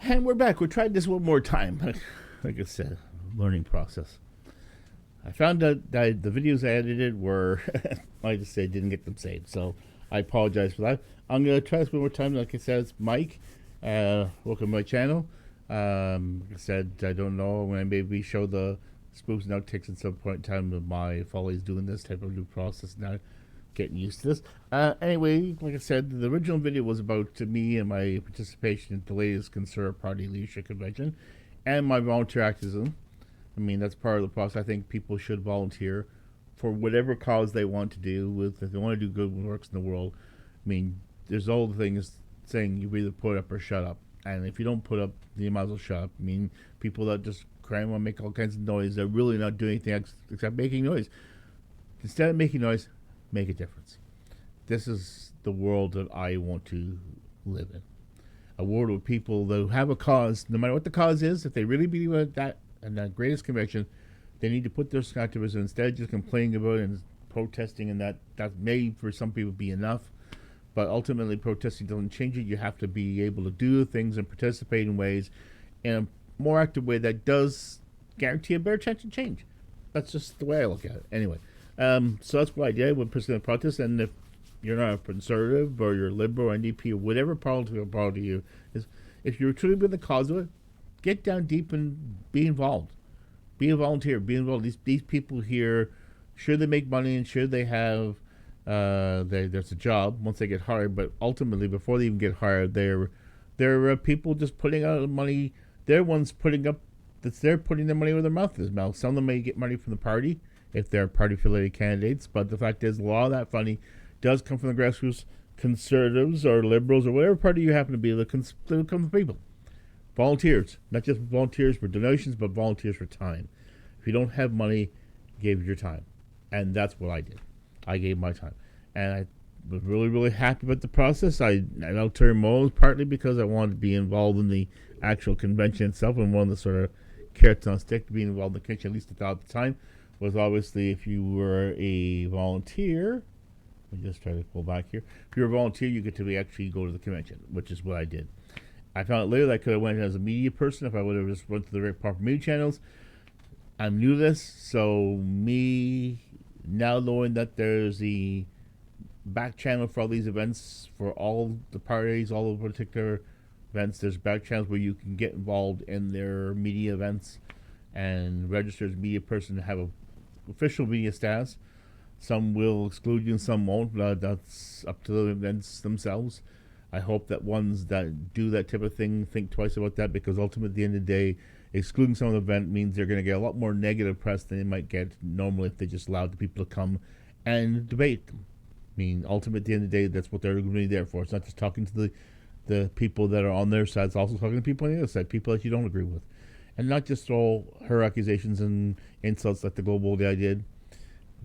And we're back. We're trying this one more time. Like I said, learning process. I found out that the videos I edited were, I just said, didn't get them saved. So I apologize for that. I'm going to try this one more time. Like I said, it's Mike. Welcome to my channel. Like I said, I don't know when maybe show the spoofs and outtakes at some point in time of my follies doing this type of new process now. Getting used to this. Anyway, like I said, the original video was about me and my participation in the latest Conservative Party Leadership Convention and my volunteer activism. I mean, that's part of the process. I think people should volunteer for whatever cause they want to do. If they want to do good works in the world, I mean, there's all the things saying you either put up or shut up. And if you don't put up, you might as well shut up. I mean, people that just cram and make all kinds of noise, they're really not doing anything except making noise. Instead of making noise, make a difference. This is the world that I want to live in. A world of people that have a cause, no matter what the cause is. If they really believe in that and that greatest conviction, they need to put their activism instead of just complaining about it and protesting, and that may for some people be enough. But ultimately, protesting doesn't change it. You have to be able to do things and participate in ways in a more active way that does guarantee a better chance of change. That's just the way I look at it. Anyway, so that's what I did with President Protest. And if you're not a conservative or you're liberal or NDP or whatever political party you is, if you're truly in the cause of it, get down deep and be involved. Be a volunteer. Be involved. These people here, sure they make money and sure they have there's a job once they get hired, but ultimately before they even get hired, they're people just putting out money. They're ones putting up they're putting their money where their mouth is. Now, some of them may get money from the party if they're party-affiliated candidates, but the fact is, a lot of that money does come from the grassroots, conservatives or liberals or whatever party you happen to be. That come from people, volunteers, not just volunteers for donations, but volunteers for time. If you don't have money, give your time, and that's what I did. I gave my time, and I was really, really happy about the process. I now turned moles partly because I wanted to be involved in the actual convention itself, and one of the sort of carrots on a stick to being involved in the convention, at least at the time, was obviously if you were a volunteer. Let me just try to pull back here. If you're a volunteer, you get to actually go to the convention, which is what I did. I found out later that I could have went as a media person if I would have just went to the right proper media channels. I'm new to this, so me now knowing that there's the back channel for all these events, for all the parties, all the particular events, there's back channels where you can get involved in their media events and register as a media person to have a official media status. Some will exclude you and some won't. That's up to the events themselves. I hope that ones that do that type of thing think twice about that, because ultimately at the end of the day, excluding some of the event means they're going to get a lot more negative press than they might get normally if they just allowed the people to come and debate them. I mean, ultimately at the end of the day, that's what they're going to be there for. It's not just talking to the people that are on their side, it's also talking to people on the other side, people that you don't agree with. And not just all her accusations and insults like the global guy did.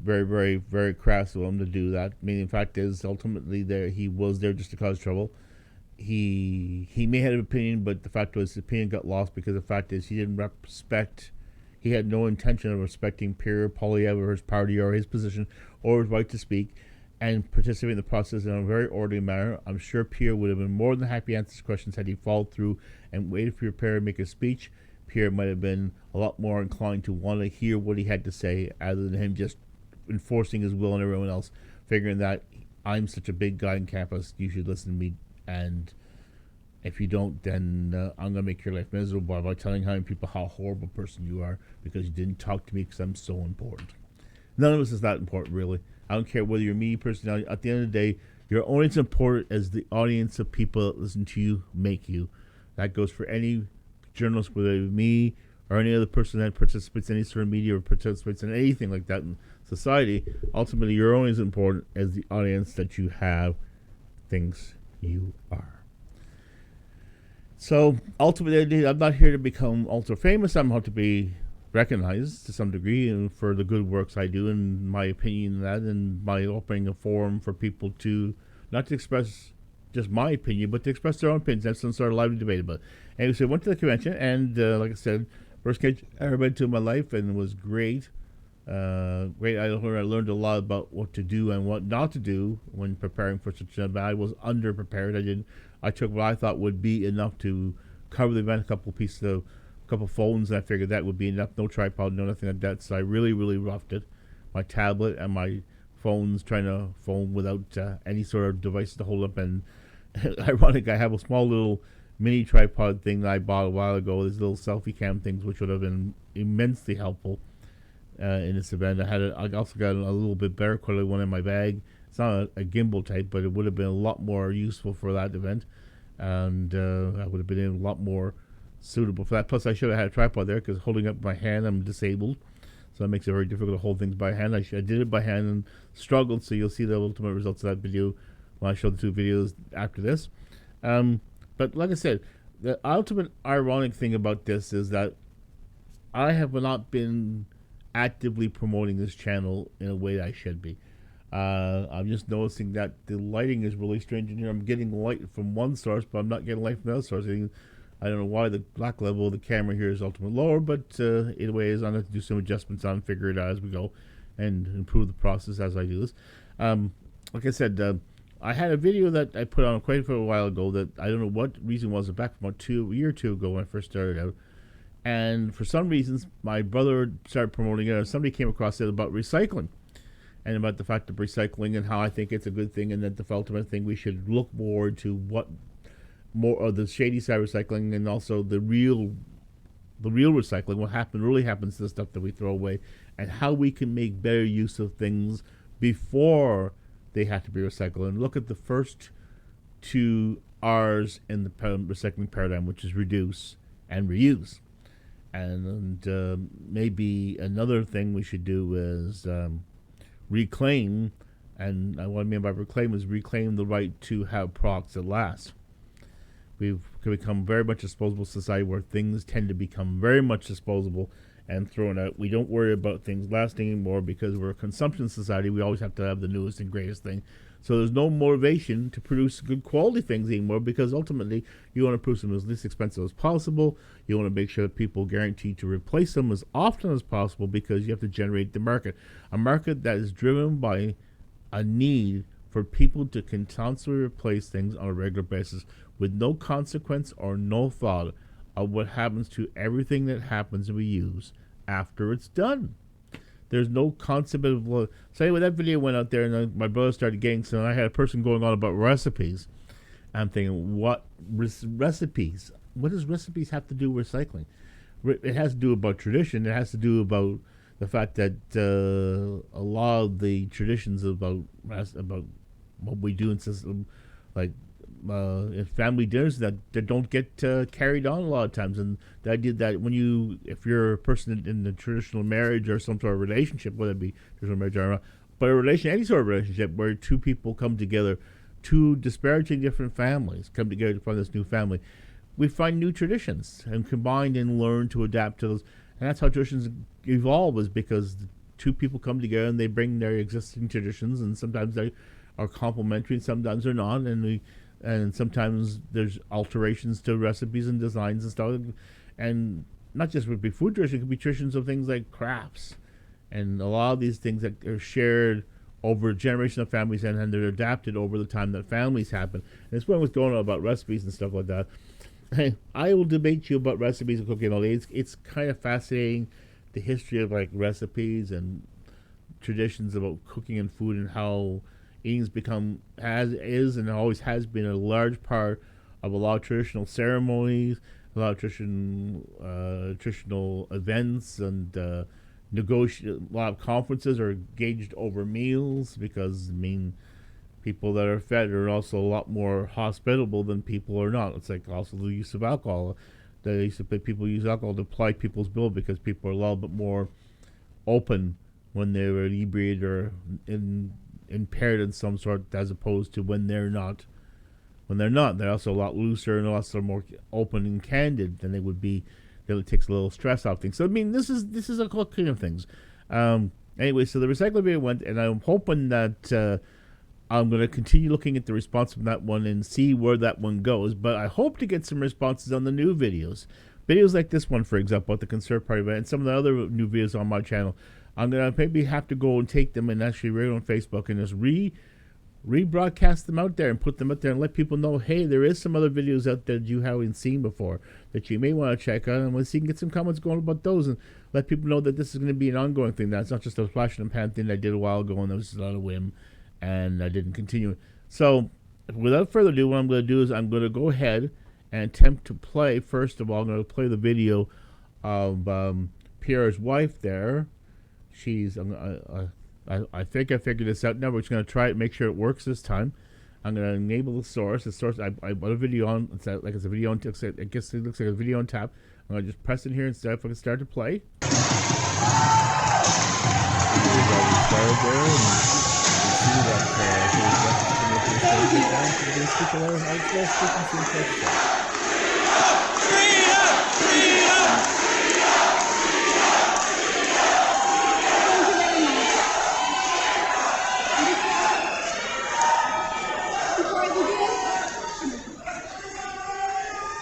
Very, very, very crass of him to do that. I mean, the fact is, ultimately, he was there just to cause trouble. He may have an opinion, but the fact was his opinion got lost because the fact is he had no intention of respecting Pierre Poilievre or his party or his position or his right to speak and participate in the process in a very orderly manner. I'm sure Pierre would have been more than happy to answer his questions had he followed through and waited for Pierre to make a speech. Pierre might have been a lot more inclined to want to hear what he had to say other than him just enforcing his will on everyone else, figuring that I'm such a big guy in campus, you should listen to me, and if you don't, then I'm going to make your life miserable by telling how many people how horrible person you are because you didn't talk to me because I'm so important. None of us is that important, really. I don't care whether you're a media personality. At the end of the day, you're only as important as the audience of people that listen to you make you. That goes for any journalist, whether it's me or any other person that participates in any sort of media or participates in anything like that in society. Ultimately, you're only as important as the audience that you have thinks you are. So ultimately, I'm not here to become ultra famous. I'm here to be recognized to some degree and for the good works I do, in my opinion, that and by opening a forum for people to not to express just my opinion, but to express their own opinions, have some sort of lively debate about it. Anyway, so I went to the convention, and like I said, first convention I ever been to in my life, and it was great. Great. I learned a lot about what to do and what not to do when preparing for such an event. I was underprepared. I took what I thought would be enough to cover the event, a couple phones, and I figured that would be enough. No tripod, no nothing like that. So I really, really roughed it. My tablet and my phones, trying to phone without any sort of devices to hold up. And ironic, I have a small little mini tripod thing that I bought a while ago. These little selfie cam things, which would have been immensely helpful in this event. I also got a little bit better quality one in my bag. It's not a gimbal type, but it would have been a lot more useful for that event, and I would have been a lot more suitable for that. Plus, I should have had a tripod there, because holding up my hand, I'm disabled, so that makes it very difficult to hold things by hand. I did it by hand and struggled, so you'll see the ultimate results of that video when I show the two videos after this. But like I said, the ultimate ironic thing about this is that I have not been actively promoting this channel in a way that I should be. I'm just noticing that the lighting is really strange in here. I'm getting light from one source, but I'm not getting light from the other source. I don't know why the black level of the camera here is ultimately lower, but either way, I'm going to have to do some adjustments on, figure it out as we go, and improve the process as I do this. Like I said, I had a video that I put on quite a while ago that I don't know what reason was, back from about a year or two ago when I first started out. And for some reasons, my brother started promoting it, and somebody came across it about recycling, and about the fact of recycling and how I think it's a good thing, and that the ultimate thing we should look more to what more of the shady side of recycling, and also the real recycling, what really happens to the stuff that we throw away, and how we can make better use of things before they have to be recycled. And look at the first two R's in the recycling paradigm, which is reduce and reuse. And maybe another thing we should do is reclaim, and what I mean by reclaim is reclaim the right to have products that last. We've become very much a disposable society, where things tend to become very much disposable and thrown out. We don't worry about things lasting anymore, because we're a consumption society. We always have to have the newest and greatest thing. So there's no motivation to produce good quality things anymore, because ultimately you want to produce them as least expensive as possible. You want to make sure that people are guaranteed to replace them as often as possible, because you have to generate the market. A market that is driven by a need for people to constantly replace things on a regular basis, with no consequence or no thought of what happens to everything that happens and we use after it's done. There's no concept of, so anyway, that video went out there, and my brother started getting some, and I had a person going on about recipes. I'm thinking, what recipes? What does recipes have to do with recycling? It has to do about tradition. It has to do about the fact that a lot of the traditions about what we do in system, like in family dinners, that don't get carried on a lot of times. And the idea that if you're a person in the traditional marriage or some sort of relationship, whether it be traditional marriage or not, but any sort of relationship where two people come together, two disparaging different families come together to find this new family, we find new traditions and combine and learn to adapt to those. And that's how traditions evolve, is because two people come together and they bring their existing traditions, and sometimes they are complementary and sometimes they're not, and sometimes there's alterations to recipes and designs and stuff. And not just would be food tradition, it could be traditions of things like crafts, and a lot of these things that are shared over a generation of families, and they're adapted over the time that families happen. And this one was going on about recipes and stuff like that. I will debate you about recipes and cooking all day. It's kind of fascinating, the history of like recipes and traditions about cooking and food, and how eating's become, is and always has been, a large part of a lot of traditional ceremonies, a lot of traditional events, and a lot of conferences are gauged over meals, because people that are fed are also a lot more hospitable than people are not. It's like also the use of alcohol. People use alcohol to ply people's bill, because people are a little bit more open when they're inebriated or impaired in some sort, as opposed to when they're not. They're also a lot looser and also more open and candid than they would be. That it takes a little stress off things. So this is a collection of things. Anyway, so the recycling video went, and I'm hoping that I'm going to continue looking at the response from that one and see where that one goes. But I hope to get some responses on the new videos. Videos like this one, for example, at the Conservative Party event, and some of the other new videos on my channel. I'm going to maybe have to go and take them and actually read on Facebook and just rebroadcast them out there and put them out there and let people know, hey, there is some other videos out there that you haven't seen before that you may want to check out, and we'll see, you can get some comments going about those and let people know that this is going to be an ongoing thing. That's not just a flash in the pan thing I did a while ago and that was just on a whim and I didn't continue. So without further ado, what I'm going to do is I'm going to go ahead and attempt to play. First of all, I'm going to play the video of Pierre's wife there. She's I think I figured this out now. We're just going to try it, make sure it works this time. I'm going to enable the source. The source, I put a video on. It's like it's a video on. I guess it looks like a video on tap. I'm going to just press it here and start. If I can start to play. It's already started there. And you see that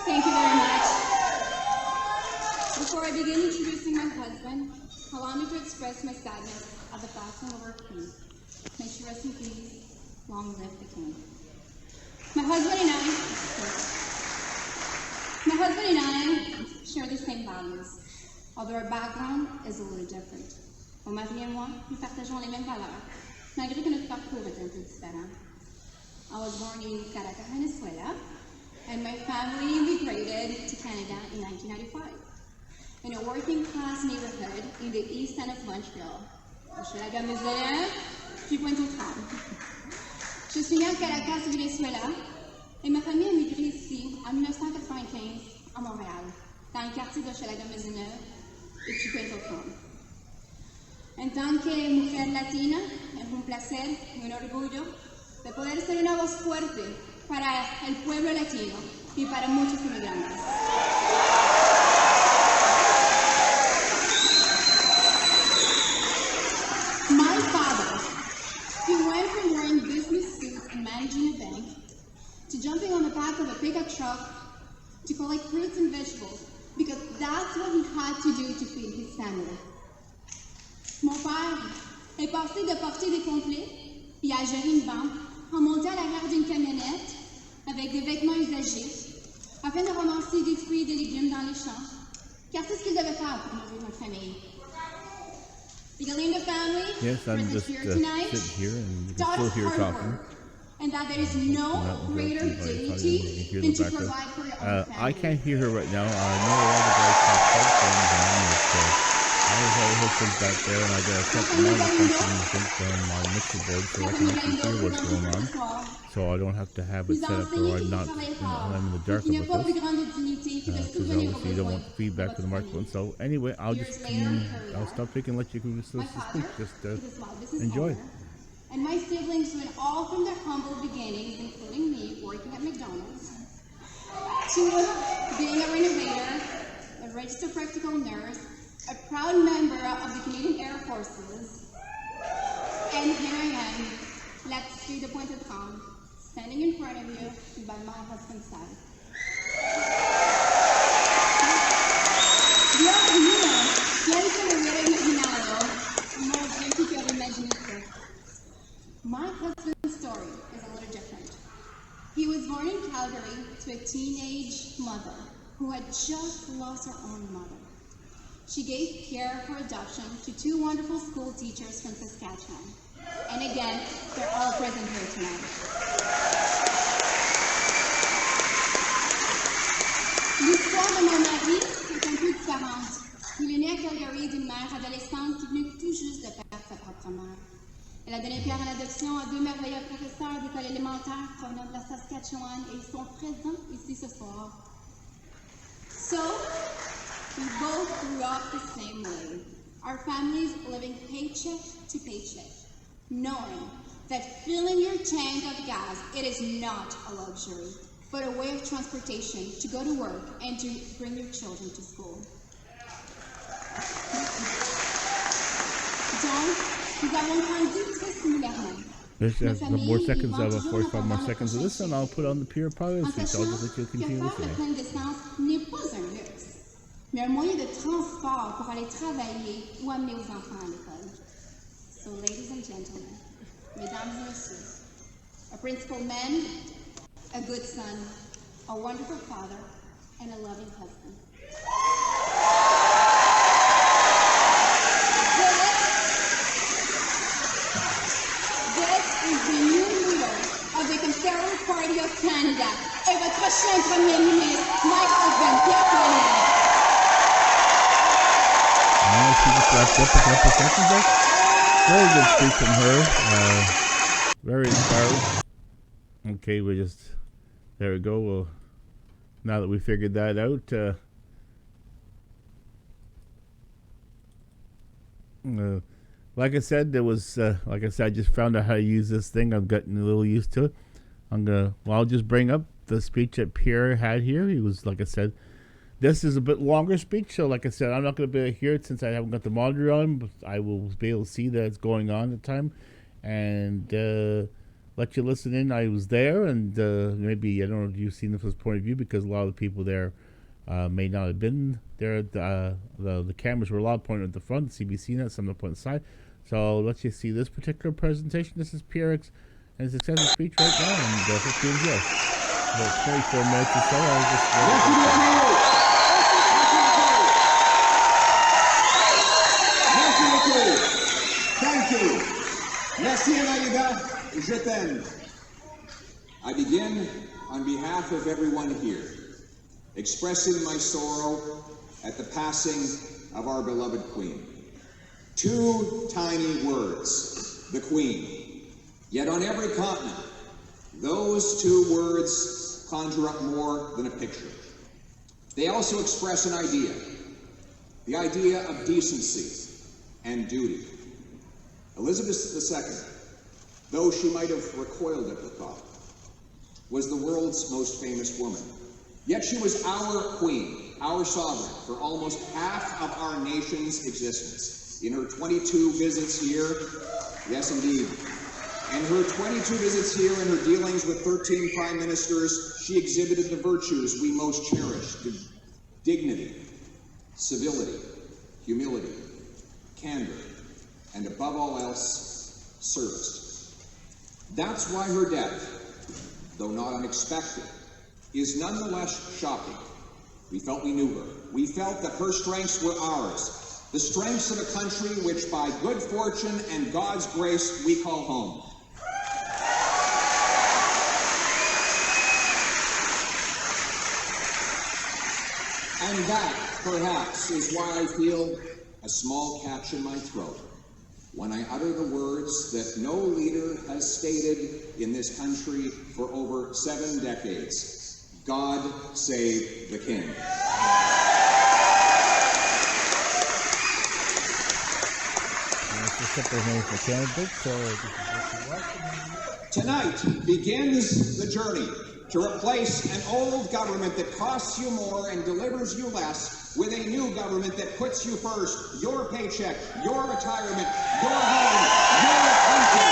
Thank you very much. Before I begin introducing my husband, allow me to express my sadness at the passing of our king. May she rest in peace. Long live the king. My husband and I share the same values, although our background is a little different. Mon mari et moi, nous partageons les mêmes valeurs, malgré que notre parcours est un peu différent. I was born in Caracas, Venezuela, and my family immigrated to Canada in 1995. In a working-class neighborhood in the east end of Montreal. Je suis née à Caracas, Venezuela, et ma famille a migré ici en 1995 à Montréal, dans le quartier d'Hochelaga-Maisonneuve et Chicointoton. En tant que mujer latina, es un placer y un orgullo de poder ser una voz fuerte para el pueblo latino y para muchos inmigrantes. My father, he went from wearing business suits and managing a bank to jumping on the back of a pickup truck to collect fruits and vegetables because that's what he had to do to feed his family. Mon père est passé de porter des complets et à gérer une banque en montant à l'arrière d'une camionnette avec des vêtements usagés afin de ramasser des fruits et des légumes dans les champs, car c'est ce qu'il devait faire pour nourrir notre famille. The Galindo family yes, I'm just here tonight, sitting here and you can still hear talking. And that there is no greater dignity than to provide for your own family. I can't hear her right now. I know all the guys have headphones on. I have headphones back there, and I got a couple more functions on my mixer board so I can actually hear what's going on. So I don't have to have it set up where I'm not, I'm in the dark of it. Because obviously you don't want the feedback from the microphone. So anyway, I'll just I'll stop speaking and let you speak. Just enjoy. And my siblings went all from their humble beginnings, including me working at McDonald's, to being a renovator, a registered practical nurse, a proud member of the Canadian Air Forces, and here I am, let's see the point of calm, standing in front of you by my husband's side. Dios mío, ¿quién se lo hubiera imaginado? More bien que yo imaginé. My husband's story is a little different. He was born in Calgary to a teenage mother who had just lost her own mother. She gave Pierre for adoption to two wonderful school teachers from Saskatchewan. And again, they're all present here tonight. L'histoire de mon mari est un peu différente. Il est né à Calgary d'une mère adolescente qui venait tout juste de perdre sa propre mère. Elle a donné Pierre à l'adoption à deux merveilleux professeurs d'école élémentaire provenant de la Saskatchewan et ils sont présents ici ce soir. So, we both grew up the same way. Our families living paycheck to paycheck, knowing that filling your tank of gas, it is not a luxury, but a way of transportation to go to work and to bring your children to school. Nous avons grandi très similairement. There's more seconds of 45 more seconds of this, and I'll put on the Pierre privacy, so I'll just let you continue listening. Faire d'essence n'est pas un luxe, mais un moyen de transport pour aller travailler ou amener aux enfants à l'école. So, ladies and gentlemen, mesdames et messieurs, a principled man, a good son, a wonderful father, and a loving husband. This is the new leader of the Conservative Party of Canada et votre prochain Premier ministre, my husband, Pierre Poilievre. She just wrapped up a couple seconds there. Very good speech from her. Very inspiring. Okay, there we go. Well, now that we figured that out, like I said, I just found out how to use this thing. I've gotten a little used to it. I'll just bring up the speech that Pierre had here. He was, like I said, this is a bit longer speech, so like I said, I'm not going to be able to hear it since I haven't got the monitor on, but I will be able to see that it's going on at the time, and let you listen in. I was there, and maybe, I don't know if you've seen this from this point of view, because a lot of the people there may not have been there. The cameras were a lot pointed at the front, CBC net, some of the point on the side. So I'll let you see this particular presentation. This is Pierre's and his successful speech right now, and hope you enjoy. About 24 minutes or so. I was just Thank you. Merci, Maïda. Je t'aime. I begin on behalf of everyone here, expressing my sorrow at the passing of our beloved Queen. 2 tiny words, the Queen. Yet on every continent, those 2 words conjure up more than a picture. They also express an idea, the idea of decency and duty. Elizabeth II, though she might have recoiled at the thought, was the world's most famous woman. Yet she was our queen, our sovereign, for almost half of our nation's existence. In her 22 visits here, yes indeed, in her 22 visits here and her dealings with 13 prime ministers, she exhibited the virtues we most cherish: dignity, civility, humility, candor, and above all else, service. That's why her death, though not unexpected, is nonetheless shocking. We felt we knew her. We felt that her strengths were ours, the strengths of a country which by good fortune and God's grace we call home. And that, perhaps, is why I feel a small catch in my throat when I utter the words that no leader has stated in this country for over 7 decades. God save the King. Tonight begins the journey to replace an old government that costs you more and delivers you less with a new government that puts you first, your paycheck, your retirement, your home, your country.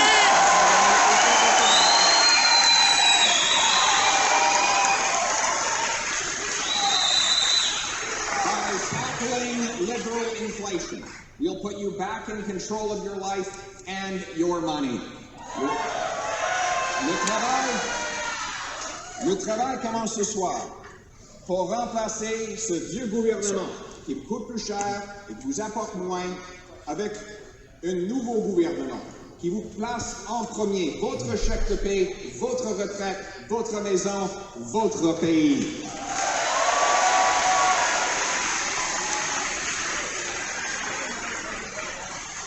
By tackling liberal inflation, we'll put you back in control of your life and your money. Le travail commence ce soir pour remplacer ce vieux gouvernement qui vous coûte plus cher et qui vous apporte moins avec un nouveau gouvernement qui vous place en premier votre chèque de paie, votre retraite, votre maison, votre pays.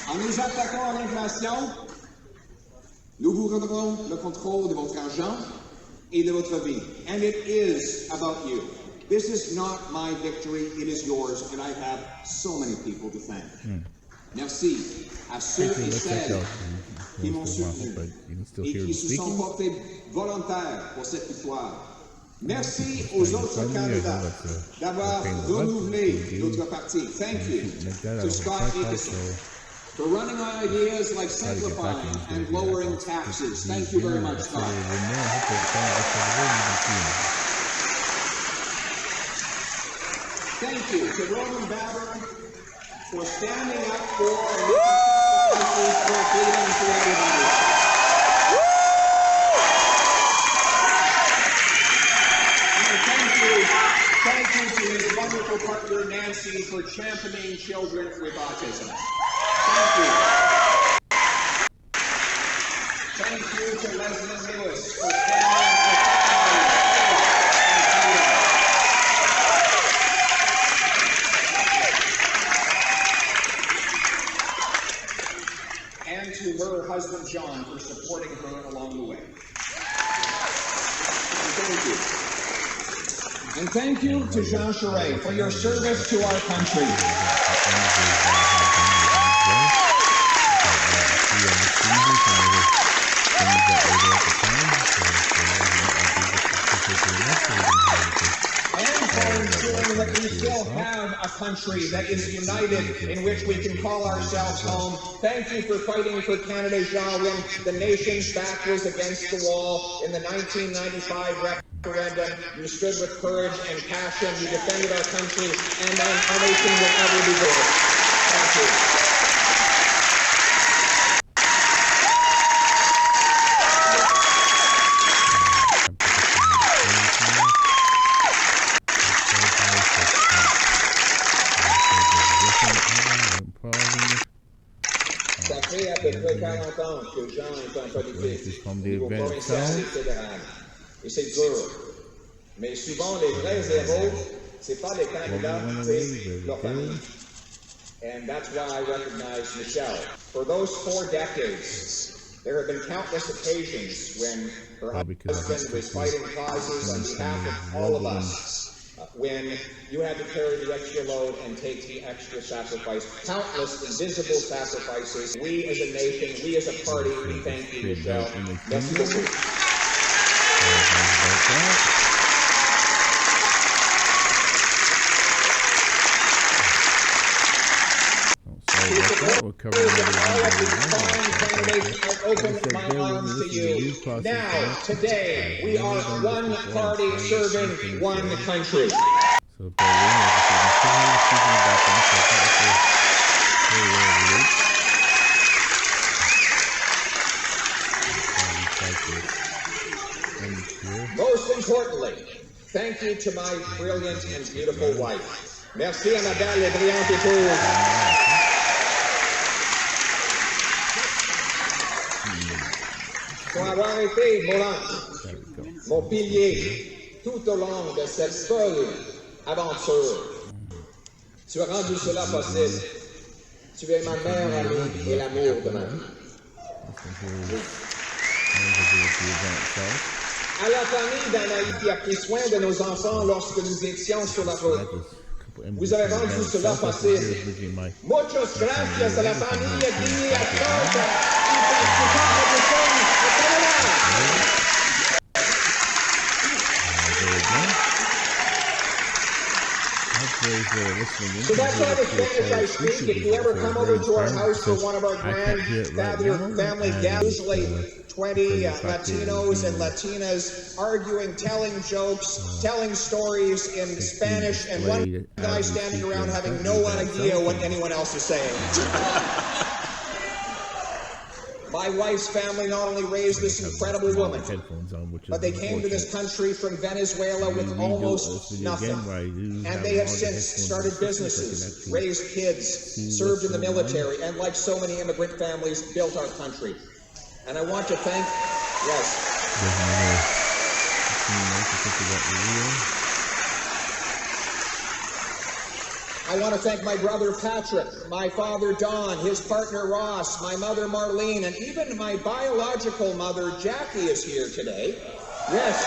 En nous attaquant à l'inflation, nous vous redonnerons le contrôle de votre argent et de votre vie. And it is about you. This is not my victory, it is yours, and I have so many people to thank. Merci à ceux et celles qui m'ont soutenu et qui se sont portés volontaires pour cette victoire. Merci aux autres candidats d'avoir renouvelé notre parti. Thank you to Scott Dickinson for running on ideas like simplifying and lowering taxes. Thank you very much, Scott. Thank you to Roman Baber for standing up for freedom for everybody. wonderful partner Nancy for championing children with autism. Thank you. Thank you to Leslie Lewis for standing for and to her husband John for supporting her along the way. Thank you. And thank you to Jean Charest for your service to our country. And for ensuring that we still have a country that is united in which we can call ourselves home. Thank you for fighting for Canada, Jean, when the nation's back was against the wall in the 1995 referendum. You stood with courage and passion. You defended our country, and our nation will ever be greater. Thank you. Ça fait à peu près 40 ans que Jean est en politique au niveau provincial et fédéral. Et c'est dur. Mais souvent, les vrais héros, c'est pas les candidats, c'est leur famille. And that's why I recognize Michelle. For those 4 decades, there have been countless occasions when her husband was fighting causes on behalf of all of us. When you had to carry the extra load and take the extra sacrifice, countless invisible sacrifices. We as a nation, we as a party, we thank you, Michelle. Merci beaucoup. We'll cover open my arms to you. Now, today, we are one party serving one country. So, speaking about this, most importantly, thank you to my brilliant and beautiful wife. Merci à ma belle et brillante épouse. Pour avoir été mon pilier tout au long de cette folle aventure. Tu as rendu cela possible. Tu es ma meilleure amie et l'amour de ma vie. À la famille d'Anaïs qui a pris soin de nos enfants lorsque nous étions sur la route. Vous avez rendu cela possible. Muchas gracias a la famille aquí a Atlanta. So that's why the Spanish I speak. If you ever come over to our house for one of our grand family gatherings, usually 20 Latinos and Latinas arguing, telling jokes, telling stories in Spanish, and one guy standing around having no idea what anyone else is saying. My wife's family not only raised this incredible woman, but they came to this country from Venezuela with almost nothing. And they have since started businesses, raised kids, served in the military, and like so many immigrant families, built our country. And I want to thank, I want to thank my brother Patrick, my father Don, his partner Ross, my mother Marlene, and even my biological mother Jackie is here today. Yes.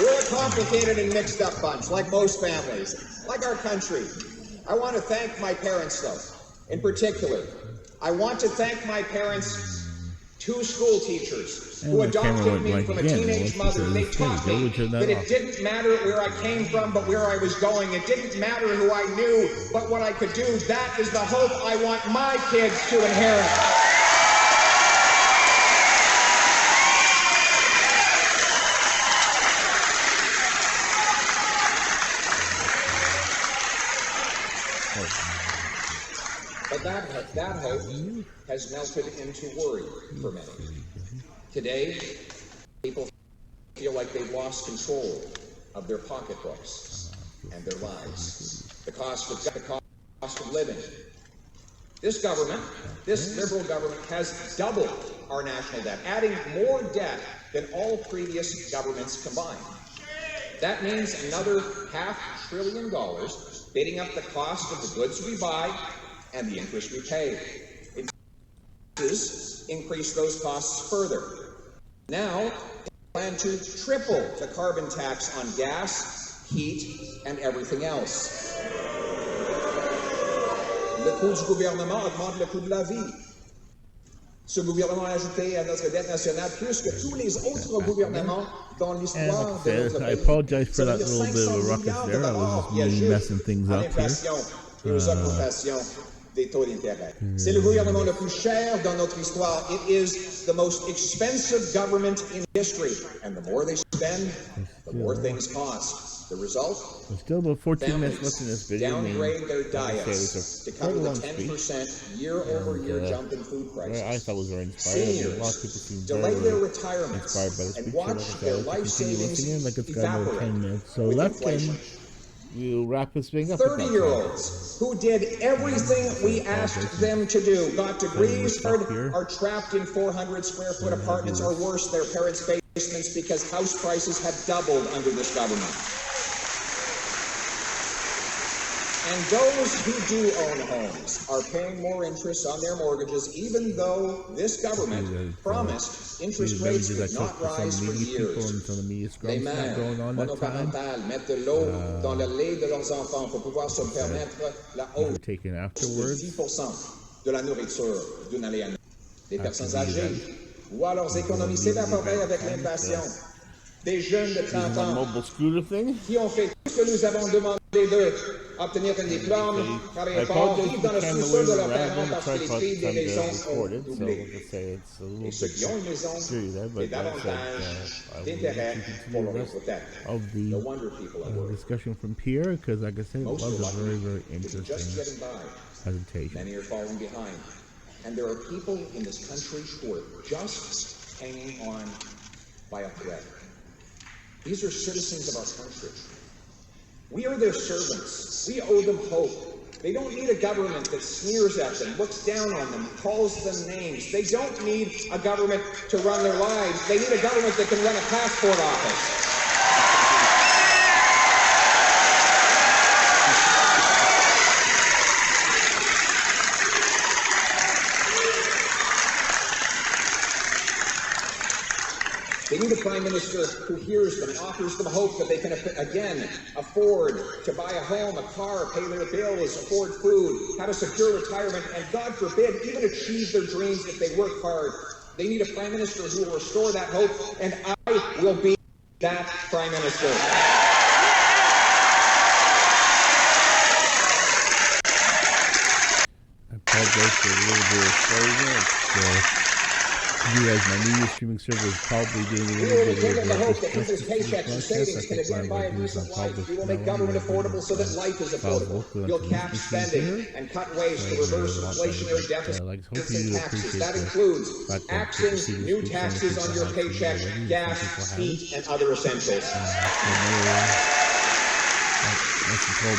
We're a complicated and mixed up bunch, like most families, like our country. I want to thank my parents, though, in particular. I want to thank my parents, 2 school teachers, who adopted me from a teenage mother. They taught me that it didn't matter where I came from, but where I was going. It didn't matter who I knew, but what I could do. That is the hope I want my kids to inherit. But that hope has melted into worry for many. Today, People feel like they've lost control of their pocketbooks and their lives. The cost of living. This government, this liberal government, has doubled our national debt, adding more debt than all previous governments combined. That means another $500 billion bidding up the cost of the goods we buy and the interest we pay. Taxes increase those costs further. Now, they plan to triple the carbon tax on gas, heat, and everything else. Le coût du gouvernement augmente le coût de la vie. Ce gouvernement a ajouté à notre dette nationale plus que tous les autres gouvernements dans l'histoire de notre pays. I apologize for that little bit of a ruckus there. I was just me messing things up here. Des taux d'intérêt. C'est le gouvernement le plus cher dans notre histoire. It is the most expensive government in history. And the more they spend, the more things cost. The result? There's still about 14 minutes left in this video. Downgrade their diets to cover the 10% year-over-year jump in food prices. I thought it was very inspiring. A lot of people seem delay their retirements inspired by this and speech. watch their life savings Like it's got about 10 minutes. So left in. We'll wrap this thing up. 30-year-olds who did everything we asked them to do, got degrees, are trapped in 400 square foot apartments or worse, their parents' basements because house prices have doubled under this government. And those who do own homes are paying more interest on their mortgages, even though this government promised interest rates would not rise for years. Les mères monoparentales mettent de l'eau dans le lait de leurs enfants pour pouvoir se permettre la hausse de 10% de la nourriture d'une année à l'autre. Les personnes âgées voient leurs économies s'évaporer avec l'inflation. Des jeunes de 30 ans qui ont fait tout ce que nous avons demandé d'eux, obtenir un diplôme, travailler fort, vivre dans le sous-sol de leurs parents parce que les prix des maisons ont doublé. Et ceux qui ont une maison et davantage d'intérêt pour leur hypothèque. No wonder people are worried. Discussion from Pierre, because like I said, it was a very, very interesting just getting by. presentation. Many are falling behind. And there are people in this country who are just hanging on by a thread. These are citizens of our country. We are their servants. We owe them hope. They don't need a government that sneers at them, looks down on them, calls them names. They don't need a government to run their lives. They need a government that can run a passport office. They need a prime minister who hears them and offers them hope that they can, again, afford to buy a home, a car, pay their bills, afford food, have a secure retirement, and God forbid, even achieve their dreams if they work hard. They need a prime minister who will restore that hope, and I will be that prime minister. I apologize for a little bit of slowness. You guys, my New Year's streaming server is probably doing a little bit of the hope that people's paychecks and savings can again buy a decent life. We will make government affordable so that life is affordable. You'll cap spending and cut waste to reverse inflationary deficits and taxes. That includes axing new taxes on your paycheck, gas, heat, and other essentials.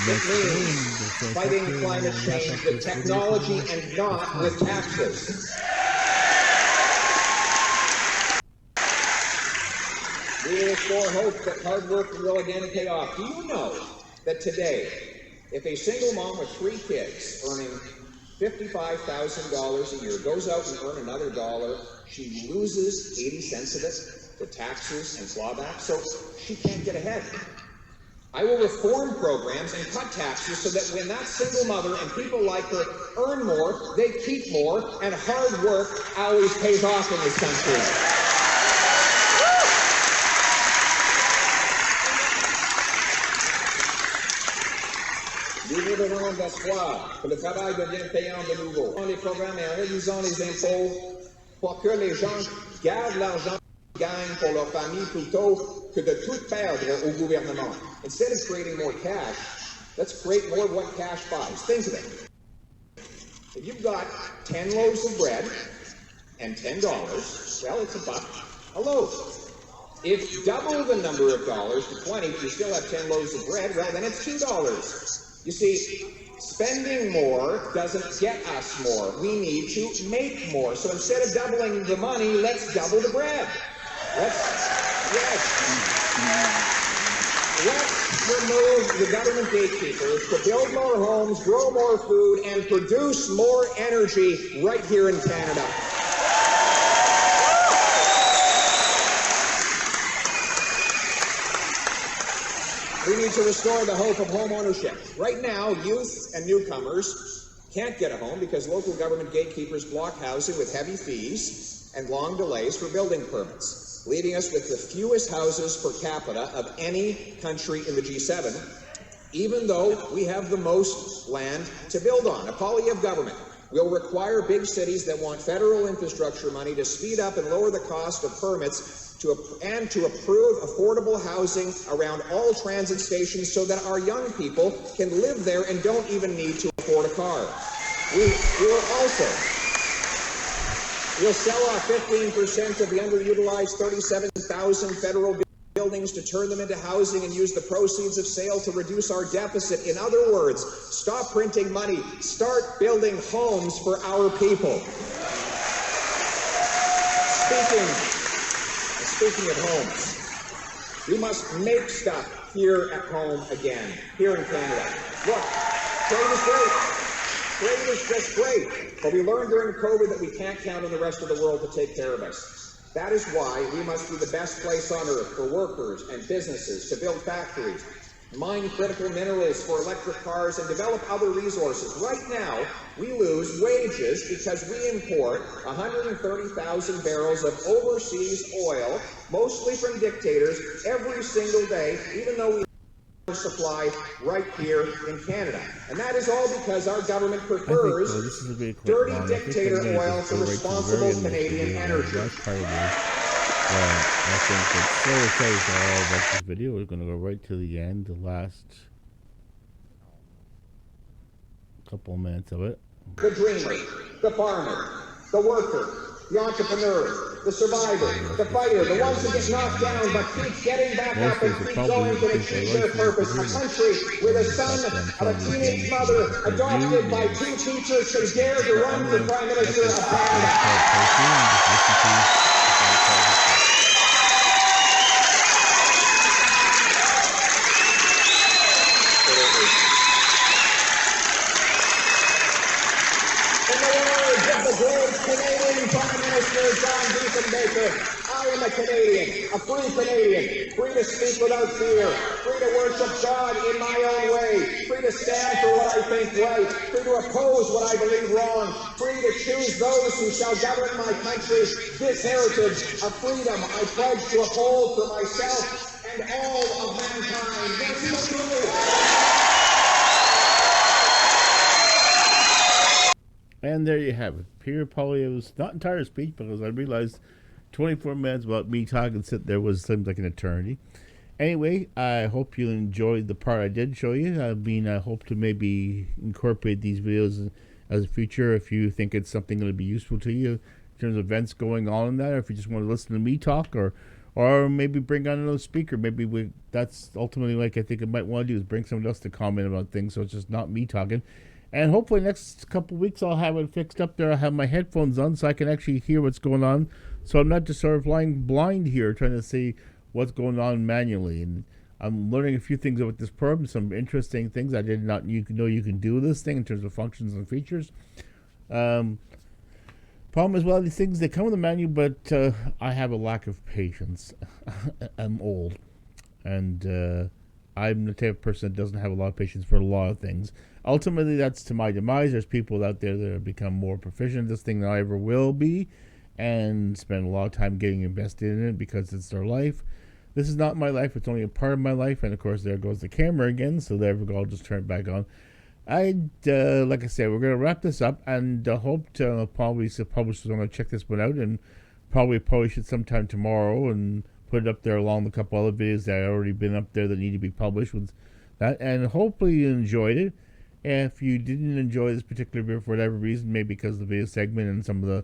It means fighting climate change with technology and not with taxes. We will restore hope that hard work will again pay off. Do you know that today, if a single mom with 3 kids earning $55,000 a year goes out and earns another dollar, she loses 80 cents of it to taxes and clawback, so she can't get ahead. I will reform programs and cut taxes so that when that single mother and people like her earn more, they keep more, and hard work always pays off in this country. Vivre devant d'asseoir que le travail devient payant de nouveau. En les programmes et en réduisant les impôts pour que les gens gardent l'argent qu'ils gagnent pour leur famille plutôt que de tout perdre au gouvernement. Instead of creating more cash, let's create more of what cash buys. Think of it. If you've got 10 loaves of bread and $10, well, it's $1 a loaf. If double the number of dollars to 20, you still have 10 loaves of bread, well, then it's $2. You see, spending more doesn't get us more. We need to make more. So instead of doubling the money, let's double the bread. Let's remove the government gatekeepers to build more homes, grow more food, and produce more energy right here in Canada. We need to restore the hope of home ownership. Right now, youth and newcomers can't get a home because local government gatekeepers block housing with heavy fees and long delays for building permits, leaving us with the fewest houses per capita of any country in the G7, even though we have the most land to build on. A poly of government will require big cities that want federal infrastructure money to speed up and lower the cost of permits and to approve affordable housing around all transit stations so that our young people can live there and don't even need to afford a car. We'll sell off 15% of the underutilized 37,000 federal buildings to turn them into housing and use the proceeds of sale to reduce our deficit. In other words, stop printing money, start building homes for our people. Speaking of homes, we must make stuff here at home again, here in Canada. Look, trade is great. Trade is just great. But we learned during COVID that we can't count on the rest of the world to take care of us. That is why we must be the best place on earth for workers and businesses to build factories, mine critical minerals for electric cars, and develop other resources. Right now, we lose wages because we import 130,000 barrels of overseas oil, mostly from dictators, every single day, even though we supply right here in Canada. And that is all because our government prefers dirty dictator oil to responsible Canadian energy. I think that says all about this video. We're going to go right to the end, the last couple minutes of it. The dreamer, the farmer, the worker, the entrepreneur, the survivor, the fighter, the ones that get knocked down but keep getting back up and keep going to achieve their purpose. A country where the son of a teenage mother adopted by 2 teachers can dare to run for Prime Minister of Canada. I am a Canadian, a free Canadian, free to speak without fear, free to worship God in my own way, free to stand for what I think right, free to oppose what I believe wrong, free to choose those who shall govern my country. This heritage of freedom I pledge to uphold for myself and all of mankind. Yes, and there you have it. Peter Polly, it was not entire speech because I realized 24 minutes about me talking seemed like an eternity. Anyway, I hope you enjoyed the part I did show you. I hope to maybe incorporate these videos as a future if you think it's something that will be useful to you in terms of events going on in that, or if you just want to listen to me talk, or maybe bring on another speaker. That's ultimately like I think I might want to do, is bring someone else to comment about things so it's just not me talking. And hopefully next couple weeks I'll have it fixed up there. I'll have my headphones on so I can actually hear what's going on. So I'm not just sort of flying blind here trying to see what's going on manually. And I'm learning a few things about this program, some interesting things I did not know you can do with this thing in terms of functions and features. Problem is, well, these things, they come with a menu, but I have a lack of patience. I'm old. And I'm the type of person that doesn't have a lot of patience for a lot of things. Ultimately, that's to my demise. There's people out there that have become more proficient at this thing than I ever will be and spend a lot of time getting invested in it because it's their life. This is not my life. It's only a part of my life. And, of course, there goes the camera again. So there we go. I'll just turn it back on. Like I said, we're going to wrap this up and hope to probably the publishers are going to check this one out and probably publish it sometime tomorrow and put it up there along with a couple other videos that have already been up there that need to be published with that. And hopefully you enjoyed it. If you didn't enjoy this particular video for whatever reason, maybe because of the video segment and some of the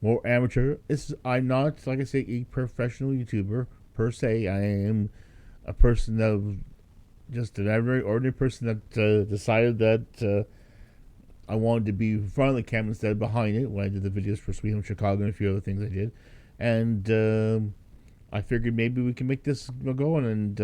more amateur, I'm not, like I say, a professional YouTuber per se. I am a person of just an very ordinary person that decided that I wanted to be in front of the camera instead of behind it when I did the videos for Sweet Home Chicago and a few other things I did. And I figured maybe we can make this going. And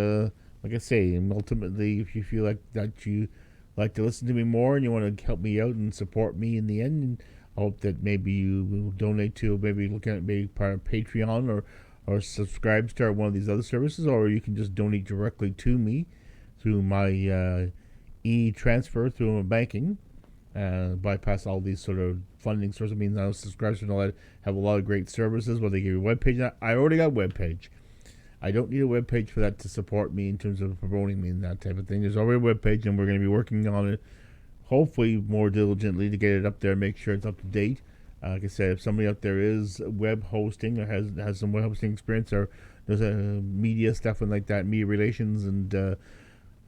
like I say, and ultimately, if you feel like that you like to listen to me more and you want to help me out and support me in the end, and I hope that maybe you will donate to, maybe looking at maybe part of Patreon or subscribe to one of these other services, or you can just donate directly to me through my e-transfer through my banking. Bypass all these sort of funding sources. I mean, now subscribers and all that have a lot of great services. Well, they give you a webpage. I already got a webpage. I don't need a webpage for that to support me in terms of promoting me and that type of thing. There's already a webpage, and we're going to be working on it, hopefully more diligently, to get it up there, make sure it's up to date. Like I said, if somebody out there is web hosting or has some web hosting experience, or does a media stuff and like that, media relations, and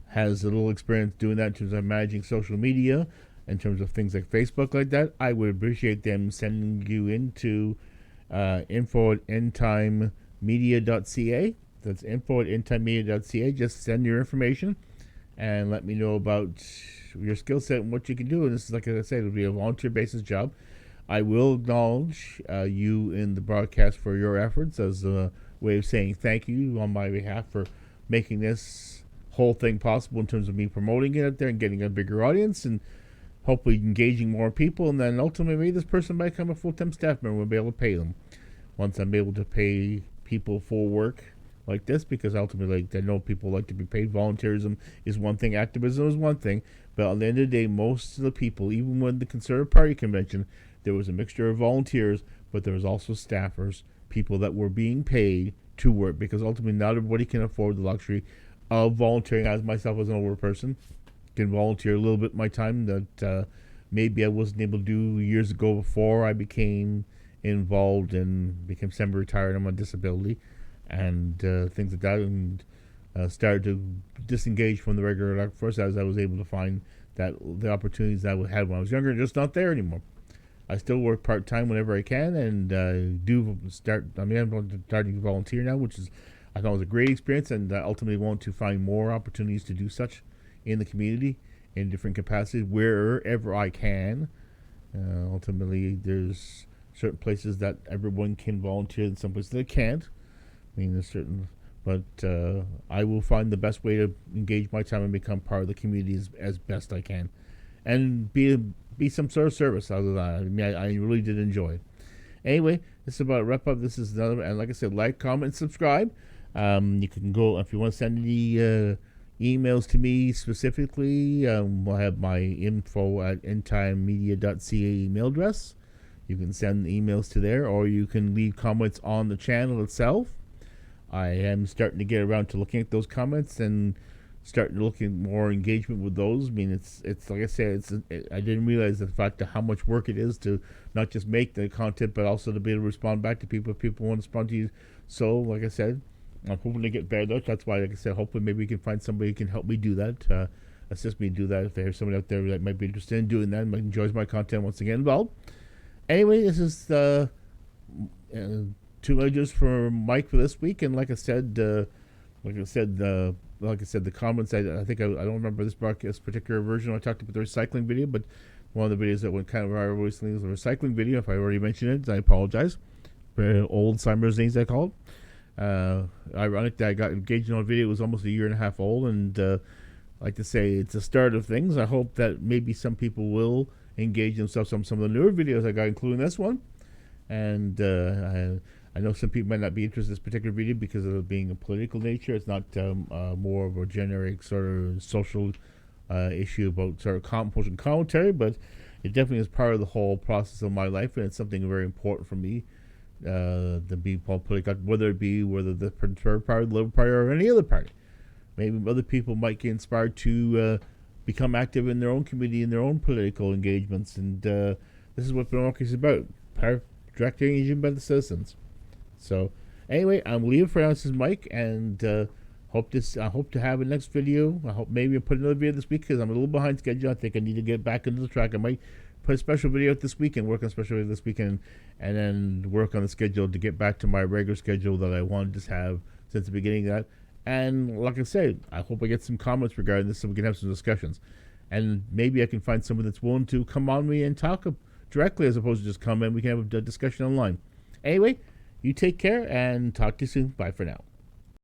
has a little experience doing that in terms of managing social media, in terms of things like Facebook like that, I would appreciate them sending you into info@endtimemedia.ca. That's info@endtimemedia.ca. Just send your information and let me know about your skill set and what you can do. And this is, like I said, it'll be a volunteer basis job. I will acknowledge you in the broadcast for your efforts as a way of saying thank you on my behalf for making this whole thing possible in terms of me promoting it out there and getting a bigger audience and hopefully engaging more people. And then ultimately this person might become a full-time staff member. We'll be able to pay them once I'm able to pay people for work like this, because ultimately, like, I know people like to be paid. Volunteerism is one thing, activism is one thing, but at the end of the day, most of the people, even when the Conservative Party convention, there was a mixture of volunteers, but there was also staffers, people that were being paid to work, because ultimately not everybody can afford the luxury of volunteering. As myself, as an older person, can volunteer a little bit of my time that maybe I wasn't able to do years ago before I became involved and became semi-retired. I'm on disability and things like that, and started to disengage from the regular workforce as I was able to find that the opportunities that I had when I was younger are just not there anymore. I still work part-time whenever I can, and I'm starting to volunteer now, which is, I thought, was a great experience, and ultimately want to find more opportunities to do such in the community in different capacities wherever I can. Ultimately, there's certain places that everyone can volunteer, and some places they can't. I mean, there's certain, but I will find the best way to engage my time and become part of the community as best I can, and be some sort of service out of that. I mean, I really did enjoy it. Anyway, this is about a wrap up. This is another, and like I said, like, comment, subscribe. You can go if you want to send any emails to me specifically. I'll have my info@endtimemedia.ca email address. You can send emails to there, or you can leave comments on the channel itself. I am starting to get around to looking at those comments and starting to look at more engagement with those. I mean, it's like I said, I didn't realize the fact of how much work it is to not just make the content, but also to be able to respond back to people if people want to respond to you. So, like I said, I'm hoping to get better. That's why, like I said, hopefully maybe we can find somebody who can help me do that, assist me do that. If there's somebody out there that might be interested in doing that and enjoys my content, once again, involved. Anyway, this is 2 messages for Mike for this week, and like I said, the comments. I think I don't remember this particular version. I talked about the recycling video, but one of the videos that went kind of viral recently was the recycling video. If I already mentioned it, I apologize. Old Simon's names, I call it. Ironic that I got engaged on a video. It was almost a year and a half old, and like to say, it's the start of things. I hope that maybe some people will engage themselves on some of the newer videos I got, including this one. And I know some people might not be interested in this particular video because of it being a political nature. It's not more of a generic sort of social issue about sort of commentary, but it definitely is part of the whole process of my life, and it's something very important for me. To be political, whether the Conservative Party, the Liberal Party, or any other party. Maybe other people might get inspired to become active in their own community, in their own political engagements, and this is what democracy is about: direct engagement by the citizens. So, anyway, I'm leaving for now. This is Mike, and I hope to have a next video. I hope maybe I'll put another video this week because I'm a little behind schedule. I think I need to get back into the track. I might put a special video out this weekend, work on a special video this weekend, and then work on the schedule to get back to my regular schedule that I wanted to have since the beginning of that. And like I said, I hope I get some comments regarding this so we can have some discussions. And maybe I can find someone that's willing to come on me and talk directly as opposed to just comment. We can have a discussion online. Anyway, you take care and talk to you soon. Bye for now.